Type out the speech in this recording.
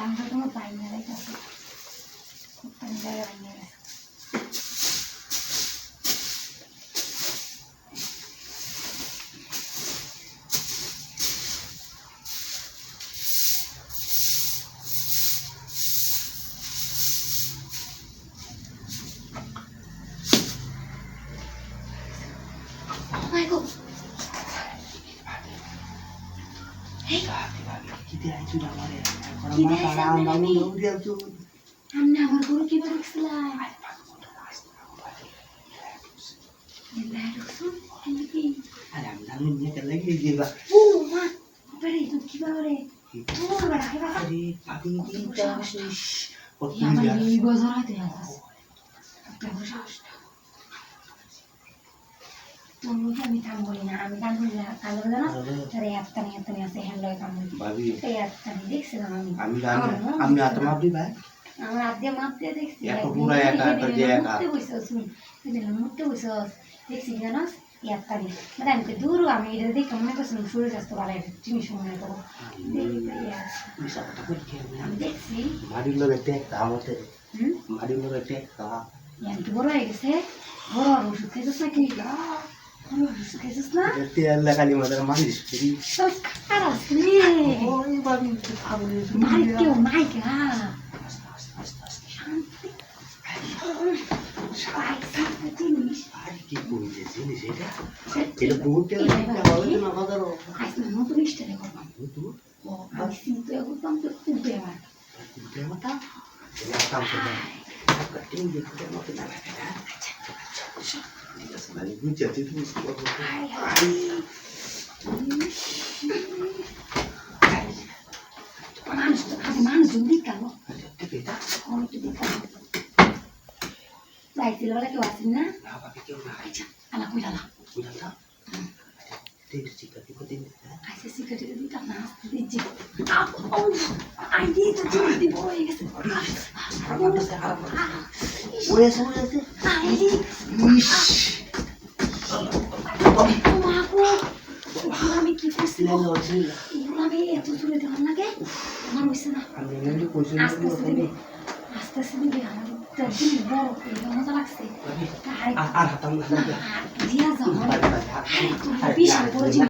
আমরা কোনো পাই না রে কাছে খুব পানি জায়গা নিয়ে গেছে my god hey kita itu dah mari orang Kita mata sama orang ni. bangun dia tu amna আমার গরু কি বাড়ি ছিল এলা রসুন কি ada dalam ni kan lagi dia bah ও মা পরে তো কি বারে ও বড় কি বাবা jadi pagi kita sih waktu আমার dia এই গজরাতে আছে একটা বসাস তুমি আমি কাম করি না আমি কাম করি না কাম করি না তারে এতনি আছে হ্যান্ডল কাম করি babi এই এতনি দেখছিলাম আমি আমি আত্মা আপনি ভাই আমার আদ্যে মাপতে দেখছি এত পুরা একা একা যে একা মুক্তি বসে শুন দিলাম মুক্তি বসে দেখছি জানাস এতনি মানে আমি তো দূর আমি এটা দেখে মনে করছিলাম সূর্য অস্ত বাড়াই জিনিস মনে করো bisa kata kau আমি দেখছি mari lo betek kamote mari lo betek ka এত বড় হয়ে গেছে বড় ওষুধ খেয়েছিস না কি ওষুধ খেয়েছিস না berarti Allah kali madar manis jadi সব খারাপ রে oh ini babi kamu ni মাই কেউ নাই গা জিনিস hari ki pun je sini seda itu buat dia kita bawa tu nak kata lo আজ না নতুন স্টাইলে করবাম itu ও আমি কিন্তু করবাম তো উঠে আমার dia mata dia tahu sudah cutting dia kita mau kena kan tidak sekali hujat itu semua মানুষ তো খালি মানুষজন দিকাল tapi tak আমি তো দিকাল যাইছিল বলে কেউ আসেন না apa pikir nak আচ্ছা আলা কই লালা udah tak dia cerita tiba tiba আইসে সিগারেট দিতাম না দিচ্ছি আই দিয়ে তো চলে দিব হয়ে গেছে boleh semua tu আই মাগো আমি কি করছি sila sila এগুলো আমি এত দূরে দিলাম লাগে আমার হয়েছে না ambil ni kucing আস্তে আস্তে দিবি আস্তে আস্তে দিবি আমার তো দিন বড় এটা মজা লাগছে আর হাতাম না দিয়া যাও balik balik বিশাল বড় জিনিস